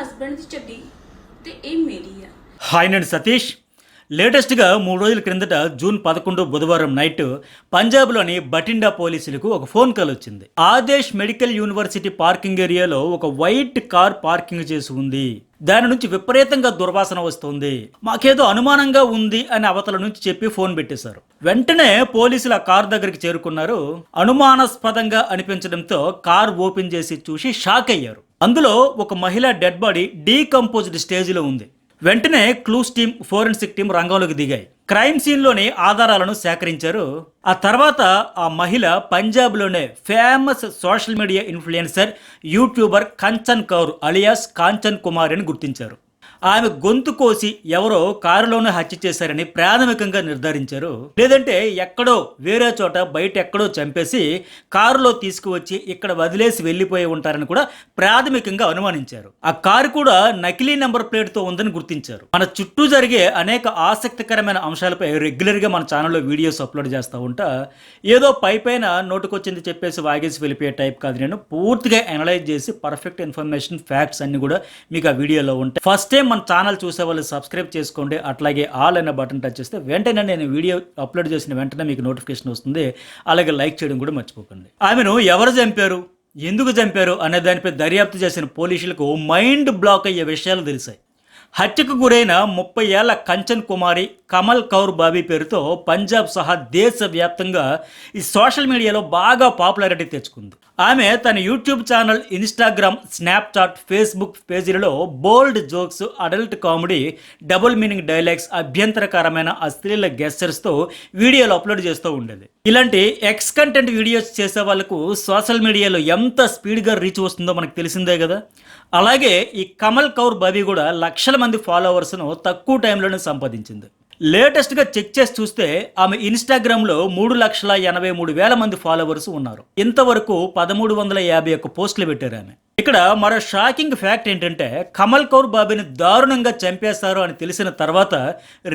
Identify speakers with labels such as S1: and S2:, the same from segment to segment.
S1: Husband ਦੀ ਚੱਡੀ ਤੇ ਇਹ ਮੇਰੀ ਆ।
S2: హాయ్ నేను సతీష్. లేటెస్ట్గా 3 రోజుల క్రిందట జూన్ 11 బుధవారం నైట్ పంజాబ్లోని బటిండా పోలీసులకు ఒక ఫోన్ కాల్ వచ్చింది. ఆదేశ్ మెడికల్ యూనివర్సిటీ పార్కింగ్ ఏరియాలో ఒక వైట్ కార్ పార్కింగ్ చేసి ఉంది. దాని నుంచి విపరీతంగా దుర్వాసన వస్తుంది, మాకేదో అనుమానంగా ఉంది అని అవతల నుంచి చెప్పి ఫోన్ పెట్టేశారు. వెంటనే పోలీసులు ఆ కార్ దగ్గరికి చేరుకున్నారు. అనుమానాస్పదంగా అనిపించడంతో కార్ ఓపెన్ చేసి చూసి షాక్ అయ్యారు. అందులో ఒక మహిళ డెడ్ బాడీ డీకంపోజ్డ్ స్టేజ్లో ఉంది. వెంటనే క్లూస్ టీమ్, ఫోరెన్సిక్ టీం రంగంలోకి దిగాయి. క్రైమ్ సీన్లోని ఆధారాలను సేకరించారు. ఆ తర్వాత ఆ మహిళ పంజాబ్లోనే famous social media influencer, YouTuber Kanchan Kaur alias Kanchan Kumar అని గుర్తించారు. ఆమె గొంతు కోసి ఎవరో కారులోనే హత్య చేశారని ప్రాథమికంగా నిర్ధారించారు. లేదంటే ఎక్కడో వేరే చోట బయట ఎక్కడో చంపేసి కారులో తీసుకువచ్చి ఇక్కడ వదిలేసి వెళ్ళిపోయి ఉంటారని కూడా ప్రాథమికంగా అనుమానించారు. ఆ కారు కూడా నకిలీ నెంబర్ ప్లేట్తో ఉందని గుర్తించారు. మన చుట్టూ జరిగే అనేక ఆసక్తికరమైన అంశాలపై రెగ్యులర్గా మన ఛానల్లో వీడియోస్ అప్లోడ్ చేస్తూ ఉంటా. ఏదో పైన నోటుకొచ్చింది చెప్పేసి వాగేసి వెళ్ళిపోయే టైప్ కాదు. నేను పూర్తిగా అనలైజ్ చేసి పర్ఫెక్ట్ ఇన్ఫర్మేషన్, ఫ్యాక్ట్స్ అన్ని కూడా మీకు ఆ వీడియోలో ఉంటాయి. ఫస్ట్ టైం మన ఛానల్ చూసే వాళ్ళు సబ్స్క్రైబ్ చేసుకోండి. అట్లాగే ఆల్ అనే బటన్ టచ్ చేస్తే వెంటనే నేను వీడియో అప్లోడ్ చేసిన వెంటనే మీకు నోటిఫికేషన్ వస్తుంది. అలాగే లైక్ చేయడం కూడా మర్చిపోకండి. ఆమెను ఎవరు చంపారు, ఎందుకు చంపారు అనే దానిపై దర్యాప్తు చేసిన పోలీసులకు మైండ్ బ్లాక్ అయ్యే విషయాలు తెలిసాయి. హత్యకు గురైన 30 ఏళ్ల కంచన్ కుమారి కమల్ కౌర్ బాబీ పేరుతో పంజాబ్ సహా దేశవ్యాప్తంగా ఈ సోషల్ మీడియాలో బాగా పాపులారిటీ తెచ్చుకుంది. ఆమె తన YouTube channel, Instagram, Snapchat, Facebook పేజీలలో bold jokes, adult comedy, double meaning dialogues, అభ్యంతరకరమైన అశ్లీల గెస్చర్స్తో వీడియోలు అప్లోడ్ చేస్తూ ఉండేది. ఇలాంటి ఎక్స్ కంటెంట్ వీడియోస్ చేసే వాళ్ళకు సోషల్ మీడియాలో ఎంత స్పీడ్గా రీచ్ వస్తుందో మనకు తెలిసిందే కదా. అలాగే ఈ కమల్ కౌర్ బాబీ కూడా లక్షల మంది ఫాలోవర్స్ను తక్కువ టైంలోనే సంపాదించింది. లేటెస్ట్గా చెక్ చేసి చూస్తే ఆమె ఇన్స్టాగ్రామ్లో 3,83,000 మంది ఫాలోవర్స్ ఉన్నారు. ఇంతవరకు 1,351 పోస్టులు పెట్టారు ఆమె. ఇక్కడ మరో షాకింగ్ ఫ్యాక్ట్ ఏంటంటే కమల్ కౌర్ బాబీని దారుణంగా చంపేశారు అని తెలిసిన తర్వాత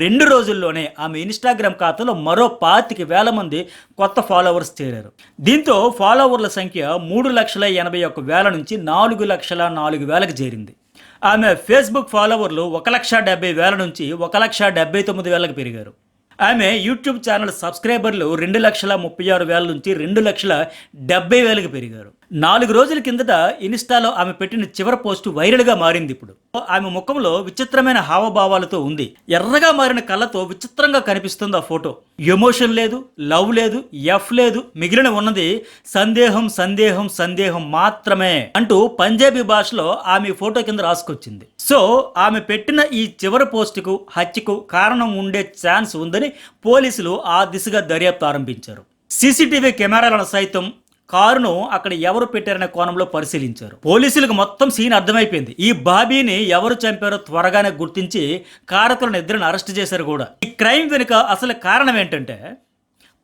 S2: 2 రోజుల్లోనే ఆమె ఇన్స్టాగ్రామ్ ఖాతాలో మరో 25,000 మంది కొత్త ఫాలోవర్స్ చేరారు. దీంతో ఫాలోవర్ల సంఖ్య 3,81,000 నుంచి 4,04,000కి చేరింది. ఆమె ఫేస్బుక్ ఫాలోవర్లు 1,70,000 నుంచి 1,79,000కి పెరిగారు. ఆమె యూట్యూబ్ ఛానల్ సబ్స్క్రైబర్లు 2,36,000 నుంచి 2,70,000కి పెరిగారు. 4 రోజుల కిందట ఇన్స్టాలో ఆమె పెట్టిన చివరి పోస్టు వైరల్గా మారింది. ఇప్పుడు ఆమె ముఖంలో విచిత్రమైన హావభావాలతో ఉంది. ఎర్రగా మారిన కళ్ళతో విచిత్రంగా కనిపిస్తుంది ఆ ఫోటో. ఎమోషన్ లేదు, లవ్ లేదు, ఎఫ్ లేదు, మిగిలిన ఉన్నది సందేహం, సందేహం, సందేహం మాత్రమే అంటూ పంజాబీ భాషలో ఆమె ఫోటో కింద రాసుకొచ్చింది. సో ఆమె పెట్టిన ఈ చివరి పోస్టుకు, హత్యకు కారణం ఉండే ఛాన్స్ ఉందని పోలీసులు ఆ దిశగా దర్యాప్తు ఆరంభించారు. సీసీటీవీ కెమెరాలను సైతం కారును అక్కడ ఎవరు పెట్టారనే కోణంలో పరిశీలించారు. పోలీసులకు మొత్తం సీన్ అర్థమైపోయింది. ఈ బాబీని ఎవరు చంపారో త్వరగానే గుర్తించి కారకులను ఇద్దరిని అరెస్ట్ చేశారు కూడా. ఈ క్రైమ్ వెనుక అసలు కారణం ఏంటంటే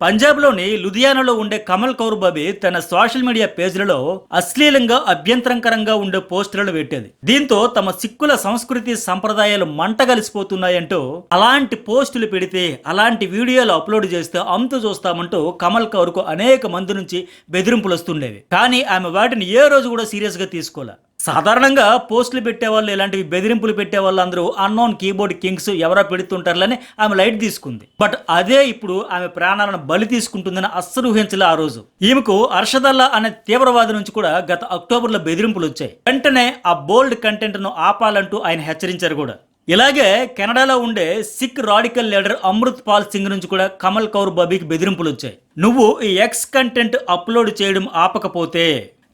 S2: పంజాబ్లోని లుధియానాలో ఉండే కమల్ కౌర్ బాబీ తన సోషల్ మీడియా పేజీలలో అశ్లీలంగా, అభ్యంతరకరంగా ఉండే పోస్టులను పెట్టేది. దీంతో తమ సిక్కుల సంస్కృతి, సంప్రదాయాలు మంటగలిసిపోతున్నాయంటూ అలాంటి పోస్టులు పెడితే, అలాంటి వీడియోలు అప్లోడ్ చేస్తే అంతు చూస్తామంటూ కమల్ కౌర్కు అనేక మంది నుంచి బెదిరింపులు వస్తుండేవి. కానీ ఆమె వాటిని ఏ రోజు కూడా సీరియస్గా తీసుకోలే. సాధారణంగా పోస్టులు పెట్టేవాళ్ళు, ఇలాంటివి బెదిరింపులు పెట్టేవాళ్ళు అందరూ అన్నోన్ కీబోర్డ్ కింగ్స్ ఎవరో పెడుతుంటారులని ఆమె లైట్ తీసుకుంది. బట్ అదే ఇప్పుడు ఆమె ప్రాణాలను బలి తీసుకుంటుందని అస్సలు ఊహించలే ఆ రోజు. ఈమెకు అర్షదల్లా అనే తీవ్రవాది నుంచి కూడా గత అక్టోబర్లో బెదిరింపులు వచ్చాయి. వెంటనే ఆ బోల్డ్ కంటెంట్ ను ఆపాలంటూ ఆయన హెచ్చరించారు కూడా. ఇలాగే కెనడాలో ఉండే సిక్ రాడికల్ లీడర్ అమృత్ పాల్ సింగ్ నుంచి కూడా కమల్ కౌర్ బాబీకి బెదిరింపులు వచ్చాయి. నువ్వు ఈ ఎక్స్ కంటెంట్ అప్లోడ్ చేయడం ఆపకపోతే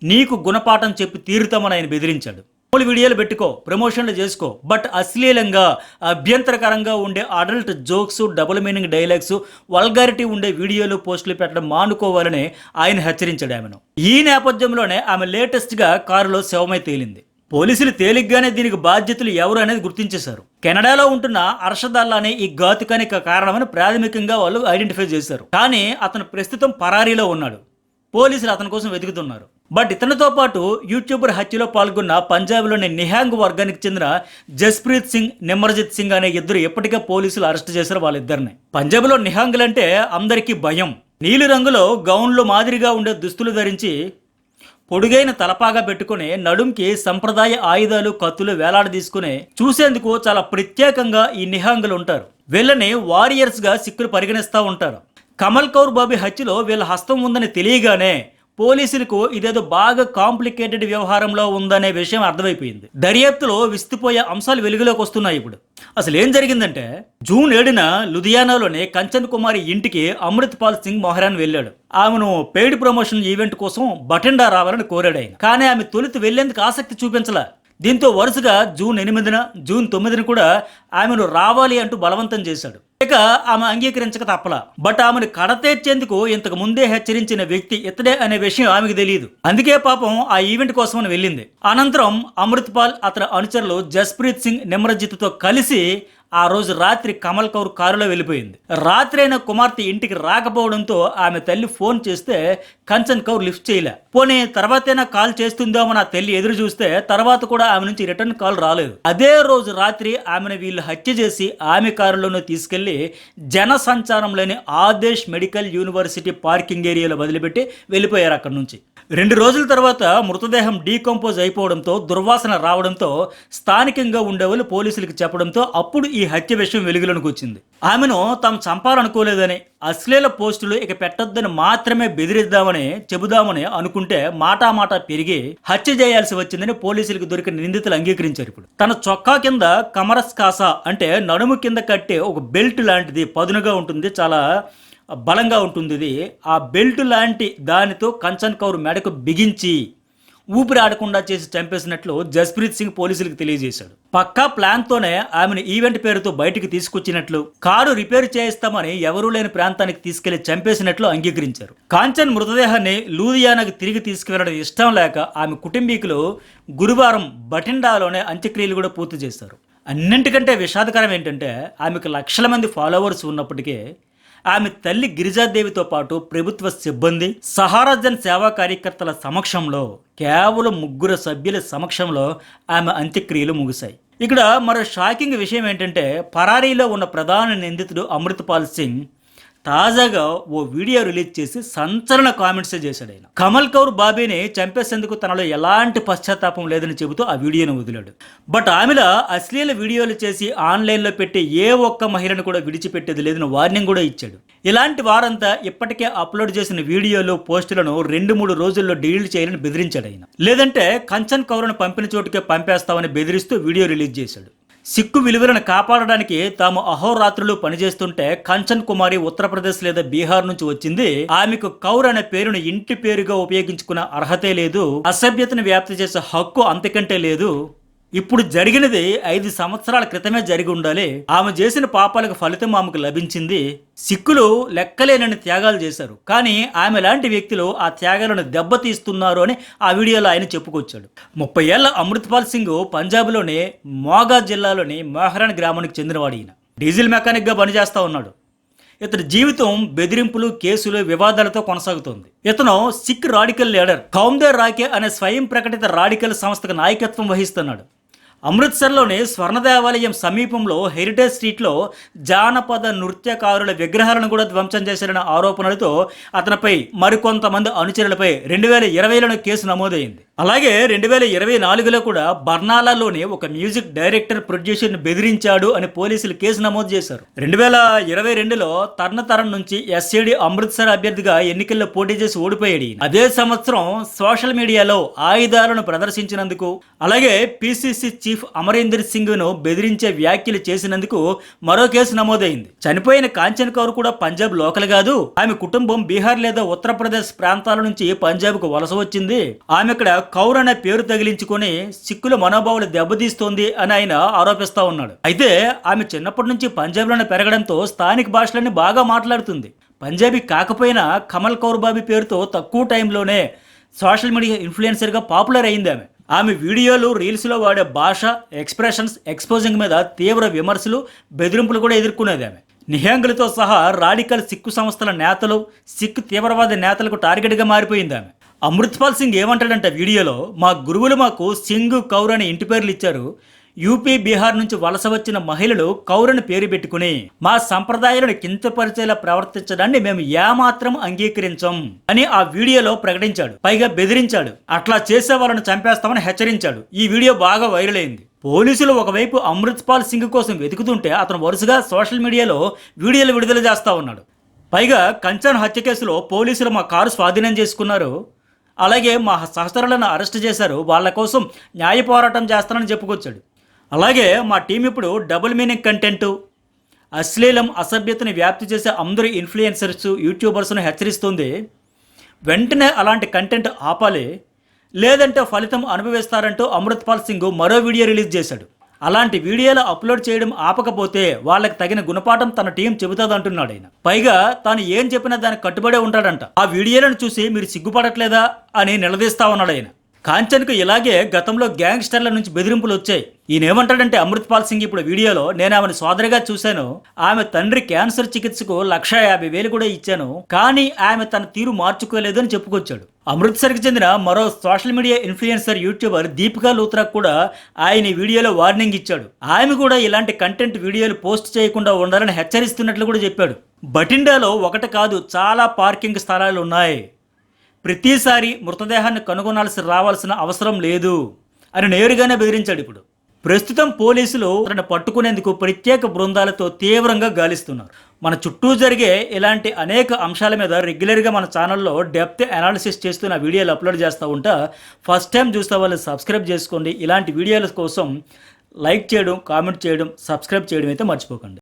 S2: నీకు గుణపాఠం చెప్పి తీరుతామని ఆయన బెదిరించాడు. వీడియోలు పెట్టుకో, ప్రమోషన్లు చేసుకో, బట్ అశ్లీలంగా, అభ్యంతరకరంగా ఉండే adult jokes, double meaning dialogues, vulgarity ఉండే వీడియోలు, పోస్టులు పెట్టడం మానుకోవాలని ఆయన హెచ్చరించాడు ఆమెను. ఈ నేపథ్యంలోనే ఆమె లేటెస్ట్గా కారులో శవమై తేలింది. పోలీసులు తేలిగ్గానే దీనికి బాధ్యతలు ఎవరు అనేది గుర్తించేశారు. కెనడాలో ఉంటున్న అర్షదల్లా అనే ఈ ఘాతుకానికి కారణమని ప్రాథమికంగా వాళ్ళు ఐడెంటిఫై చేశారు. కానీ అతను ప్రస్తుతం పరారీలో ఉన్నాడు. పోలీసులు అతని కోసం వెతుకుతున్నారు. బట్ ఇతనితో పాటు యూట్యూబర్ హత్యలో పాల్గొన్న పంజాబ్లోని నిహాంగ్ వర్గానికి చెందిన జస్ప్రీత్ సింగ్, నిమర్జిత్ సింగ్ అనే ఇద్దరు ఎప్పటికే పోలీసులు అరెస్ట్ చేశారు వాళ్ళిద్దరిని. పంజాబ్లో నిహాంగ్లంటే అందరికీ భయం. నీలి రంగులో గౌన్లు మాదిరిగా ఉండే దుస్తులు ధరించి పొడుగైన తలపాగా పెట్టుకుని నడుంకి సంప్రదాయ ఆయుధాలు కత్తులు వేలాడదీసుకుని చూసేందుకు చాలా ప్రత్యేకంగా ఈ నిహాంగులు ఉంటారు. వీళ్ళని వారియర్స్ గా సిక్కులు పరిగణిస్తూ ఉంటారు. కమల్ కౌర్ బాబీ హత్యలో వీళ్ళ హస్తం ఉందని తెలియగానే పోలీసులకు ఇదేదో బాగా కాంప్లికేటెడ్ వ్యవహారంలో ఉందనే విషయం అర్థమైపోయింది. దర్యాప్తులో విస్తుపోయే అంశాలు వెలుగులోకి వస్తున్నాయి. ఇప్పుడు అసలు ఏం జరిగిందంటే జూన్ 7న లుధియానాలోని కంచన్ కుమారి ఇంటికి అమృత్ పాల్ సింగ్ మొహరాన్ వెళ్ళాడు. ఆమెను పెయిడ్ ప్రమోషన్ ఈవెంట్ కోసం బఠిండా రావాలని కోరాడు ఆయన. కానీ ఆమె తొలుత వెళ్లేందుకు ఆసక్తి చూపించలే. దీంతో వరుసగా జూన్ 8న జూన్ 9న కూడా ఆమెను రావాలి అంటూ బలవంతం చేశాడు. ఇక ఆమె అంగీకరించక తప్పలా. బట్ ఆమెను కడతేర్చేందుకు ఇంతకు ముందే హెచ్చరించిన వ్యక్తి ఇతడే అనే విషయం ఆమెకు తెలియదు. అందుకే పాపం ఆ ఈవెంట్ కోసమని వెళ్ళింది. అనంతరం అమృత్ పాల్ అతని అనుచరులు జస్ప్రీత్ సింగ్ నిమ్రజిత్తో కలిసి ఆ రోజు రాత్రి కమల్ కౌర్ కారులో వెళ్ళిపోయింది. రాత్రి అయిన కుమార్తె ఇంటికి రాకపోవడంతో ఆమె తల్లి ఫోన్ చేస్తే కంచన్ కౌర్ లిఫ్ట్ చేయలే. పోనీ తర్వాతైనా కాల్ చేస్తుందామని ఆ తల్లి ఎదురు చూస్తే తర్వాత కూడా ఆమె నుంచి రిటర్న్ కాల్ రాలేదు. అదే రోజు రాత్రి ఆమెను వీళ్ళు హత్య చేసి ఆమె కారులోనే తీసుకెళ్లి జన సంచారం లేని ఆదేశ్ మెడికల్ యూనివర్సిటీ పార్కింగ్ ఏరియాలో వదిలిపెట్టి వెళ్ళిపోయారు అక్కడి నుంచి. 2 రోజుల తర్వాత మృతదేహం డీకంపోజ్ అయిపోవడంతో దుర్వాసన రావడంతో స్థానికంగా ఉండేవాళ్ళు పోలీసులకు చెప్పడంతో అప్పుడు ఈ హత్య విషయం వెలుగులోకి వచ్చింది. ఆమెను తాము చంపాలనుకోలేదని, అశ్లీల పోస్టులు ఇక పెట్టొద్దని మాత్రమే బెదిరిద్దామని చెబుదామని అనుకుంటే మాటా పెరిగి హత్య చేయాల్సి వచ్చిందని పోలీసులకు దొరికిన నిందితులు అంగీకరించారు. ఇప్పుడు తన చొక్కా కింద కమరస్ కాసా అంటే నడుము కింద కట్టే ఒక బెల్ట్ లాంటిది పదునుగా ఉంటుంది, చాలా బలంగా ఉంటుంది. ఇది ఆ బెల్ట్ లాంటి దానితో కంచన్ కౌర్ మెడకు బిగించి ఊపిరి ఆడకుండా చేసి చంపేసినట్లు జస్ప్రీత్ సింగ్ పోలీసులకు తెలియజేశాడు. పక్కా ప్లాన్తోనే ఆమెను ఈవెంట్ పేరుతో బయటికి తీసుకొచ్చినట్లు, కారు రిపేర్ చేయిస్తామని ఎవరూ లేని ప్రాంతానికి తీసుకెళ్లి చంపేసినట్లు అంగీకరించారు. కాంచన్ మృతదేహాన్ని లూధియానాకు తిరిగి తీసుకువెళ్లడం ఇష్టం లేక ఆమె కుటుంబీకులు గురువారం బఠిండాలోనే అంత్యక్రియలు కూడా పూర్తి చేశారు. అన్నింటికంటే విషాదకరం ఏంటంటే ఆమెకు లక్షల మంది ఫాలోవర్స్ ఉన్నప్పటికీ ఆమె తల్లి గిరిజాదేవితో పాటు ప్రభుత్వ సిబ్బంది, సహారాజన్ సేవా కార్యకర్తల సమక్షంలో కేవలం 3 సభ్యుల సమక్షంలో ఆమె అంత్యక్రియలు ముగిశాయి. ఇక్కడ మరో షాకింగ్ విషయం ఏంటంటే పరారీలో ఉన్న ప్రధాన నిందితుడు అమృత్ పాల్ సింగ్ తాజాగా ఓ వీడియో రిలీజ్ చేసి సంచలన కామెంట్స్ చేశాడు. ఆయన కమల్ కౌర్ బాబీని చంపేసేందుకు తనలో ఎలాంటి పశ్చాత్తాపం లేదని చెబుతూ ఆ వీడియోను వదిలాడు. బట్ ఆమెలో అశ్లీల వీడియోలు చేసి ఆన్లైన్లో పెట్టి ఏ ఒక్క మహిళను కూడా విడిచిపెట్టేది లేదని వార్నింగ్ కూడా ఇచ్చాడు. ఇలాంటి వారంతా ఇప్పటికే అప్లోడ్ చేసిన వీడియోలు, పోస్టులను 2-3 రోజుల్లో డిలీట్ చేయాలని బెదిరించాడు ఆయన. లేదంటే కంచన్ కౌర్ను పంపిన చోటుకే పంపేస్తామని బెదిరిస్తూ వీడియో రిలీజ్ చేశాడు. సిక్కు విలువలను కాపాడడానికి తాము అహోరాత్రులు పనిచేస్తుంటే కంచన్ కుమారి ఉత్తరప్రదేశ్ లేదా బీహార్ నుంచి వచ్చింది, ఆమెకు కౌర్ అనే పేరును ఇంటి పేరుగా ఉపయోగించుకున్న అర్హతే లేదు, అసభ్యతను వ్యాప్తి చేసే హక్కు అంతకంటే లేదు, ఇప్పుడు జరిగినది 5 సంవత్సరాల క్రితమే జరిగి ఉండాలి, ఆమె చేసిన పాపాలకు ఫలితం ఆమెకు లభించింది, సిక్కులు లెక్కలేనని త్యాగాలు చేశారు, కానీ ఆమె లాంటి వ్యక్తులు ఆ త్యాగాలను దెబ్బతీస్తున్నారు అని ఆ వీడియోలో ఆయన చెప్పుకొచ్చాడు. 30 ఏళ్ల అమృత్ పాల్ సింగ్ పంజాబ్లోని మోగా జిల్లాలోని మొహరాన్ గ్రామానికి చెందినవాడు. ఈయన డీజిల్ మెకానిక్గా పనిచేస్తూ ఉన్నాడు. ఇతని జీవితం బెదిరింపులు, కేసులు, వివాదాలతో కొనసాగుతోంది. ఇతను సిక్ రాడికల్ లీడర్ కౌమ్దేర్ రాకే అనే స్వయం ప్రకటిత రాడికల్ సంస్థకు నాయకత్వం వహిస్తున్నాడు. అమృత్సర్లోని స్వర్ణ దేవాలయం సమీపంలో హెరిటేజ్ స్ట్రీట్లో జానపద నృత్యకారుల విగ్రహాలను కూడా ధ్వంసం చేశారన్న ఆరోపణలతో అతనిపై మరికొంతమంది అనుచరులపై 2020లో కేసు నమోదైంది. అలాగే 2024లో కూడా బర్నాలాలోని ఒక మ్యూజిక్ డైరెక్టర్ ప్రొడ్యూసర్ని బెదిరించాడు అని పోలీసులు కేసు నమోదు చేశారు. 2022లో తర్నతరం నుంచి ఎస్ఏడి అమృత్సర్ అభ్యర్థిగా ఎన్నికల్లో పోటీ చేసి ఓడిపోయాడు. అదే సంవత్సరం సోషల్ మీడియాలో ఆయుధాలను ప్రదర్శించినందుకు, అలాగే పిసిసి చీఫ్ అమరీందర్ సింగ్ ను బెదిరించే వ్యాఖ్యలు చేసినందుకు మరో కేసు నమోదైంది. చనిపోయిన కాంచన్ కౌర్ కూడా పంజాబ్ లోకల్ కాదు, ఆమె కుటుంబం బీహార్ లేదా ఉత్తరప్రదేశ్ ప్రాంతాల నుంచి పంజాబ్ కు వలస వచ్చింది, ఆమె ఇక్కడ కౌర్ అనే పేరు తగిలించుకొని సిక్కుల మనోభావాలు దెబ్బతీస్తోంది అని ఆయన ఆరోపిస్తా ఉన్నాడు. అయితే ఆమె చిన్నప్పటి నుంచి పంజాబ్లోనే పెరగడంతో స్థానిక భాషలన్నీ బాగా మాట్లాడుతుంది. పంజాబీ కాకపోయినా కమల్ కౌర్ బాబీ పేరుతో తక్కువ టైంలోనే సోషల్ మీడియా ఇన్ఫ్లుయెన్సర్గా పాపులర్ అయింది. ఆమె వీడియోలు, రీల్స్లో వాడే భాష, ఎక్స్ప్రెషన్స్, ఎక్స్పోజింగ్ మీద తీవ్ర విమర్శలు, బెదిరింపులు కూడా ఎదుర్కొనేది. ఆమె నిహంగులతో సహా రాడికల్ సిక్కు సంస్థల నేతలు, సిక్ తీవ్రవాద నేతలకు టార్గెట్గా మారిపోయింది. ఆమె అమృత్ పాల్ సింగ్ ఏమంటాడంటే వీడియోలో, మా గురువులు మాకు సింగ్, కౌర్ అనే ఇంటి పేర్లు ఇచ్చారు, యూపీ బీహార్ నుంచి వలస వచ్చిన మహిళలు కౌరని పేరు పెట్టుకుని మా సంప్రదాయాలను కించపరిచేలా ప్రవర్తించడాన్ని మేము ఏమాత్రం అంగీకరించం అని ఆ వీడియోలో ప్రకటించాడు. పైగా బెదిరించాడు. అట్లా చేసే వాళ్ళని చంపేస్తామని హెచ్చరించాడు. ఈ వీడియో బాగా వైరల్ అయింది. పోలీసులు ఒకవైపు అమృత్పాల్ సింగ్ కోసం వెతుకుతుంటే అతను వరుసగా సోషల్ మీడియాలో వీడియోలు విడుదల చేస్తా ఉన్నాడు. పైగా కంచన్ హత్య కేసులో పోలీసులు మా కారు స్వాధీనం చేసుకున్నారు, అలాగే మా సహచరులను అరెస్ట్ చేశారు, వాళ్ళ కోసం న్యాయ పోరాటం చేస్తానని చెప్పుకొచ్చాడు. అలాగే మా టీం ఇప్పుడు డబుల్ మీనింగ్ కంటెంట్, అశ్లీలం, అసభ్యతని వ్యాప్తి చేసే అందరూ ఇన్ఫ్లుయెన్సర్స్, యూట్యూబర్స్ను హెచ్చరిస్తుంది. వెంటనే అలాంటి కంటెంట్ ఆపాలి, లేదంటే ఫలితం అనుభవిస్తారంటూ అమృత్పాల్ సింగ్ మరో వీడియో రిలీజ్ చేశాడు. అలాంటి వీడియోలు అప్లోడ్ చేయడం ఆపకపోతే వాళ్ళకి తగిన గుణపాఠం తన టీం చెబుతుందంటున్నాడు ఆయన. పైగా తాను ఏం చెప్పినా దానికి కట్టుబడే ఉంటాడంట. ఆ వీడియోలను చూసి మీరు సిగ్గుపడట్లేదా అని నిలదీస్తా ఉన్నాడు ఆయన. కాంచన్కు ఇలాగే గతంలో గ్యాంగ్స్టర్ల నుంచి బెదిరింపులు వచ్చాయి. ఈయన ఏమంటాడంటే అమృత్పాల్ సింగ్ ఇప్పుడు వీడియోలో, నేను ఆమెను సోదరిగా చూశాను, ఆమె తండ్రి క్యాన్సర్ చికిత్సకు 1,50,000 కూడా ఇచ్చాను, కానీ ఆమె తన తీరు మార్చుకోలేదు అని చెప్పుకొచ్చాడు. అమృత్సర్కి చెందిన మరో social media influencer YouTuber Deepika Luthra కూడా ఆయన ఈ వీడియోలో వార్నింగ్ ఇచ్చాడు. ఆమె కూడా ఇలాంటి కంటెంట్ వీడియోలు పోస్ట్ చేయకుండా ఉండాలని హెచ్చరిస్తున్నట్లు కూడా చెప్పాడు. బఠిండాలో ఒకటి కాదు, చాలా పార్కింగ్ స్థలాలు ఉన్నాయి, ప్రతిసారి మృతదేహాన్ని కనుగొనాల్సి రావాల్సిన అవసరం లేదు అని నేరుగానే బెదిరించాడు. ఇప్పుడు ప్రస్తుతం పోలీసులు అతన్ని పట్టుకునేందుకు ప్రత్యేక బృందాలతో తీవ్రంగా గాలిస్తున్నారు. మన చుట్టూ జరిగే ఇలాంటి అనేక అంశాల మీద రెగ్యులర్గా మన ఛానల్లో డెప్త్ అనాలిసిస్ చేస్తూ నా వీడియోలు అప్లోడ్ చేస్తూ ఉంటా. ఫస్ట్ టైం చూస్తే వాళ్ళు సబ్స్క్రైబ్ చేసుకోండి. ఇలాంటి వీడియోల కోసం లైక్ చేయడం, కామెంట్ చేయడం, సబ్స్క్రైబ్ చేయడం అయితే మర్చిపోకండి.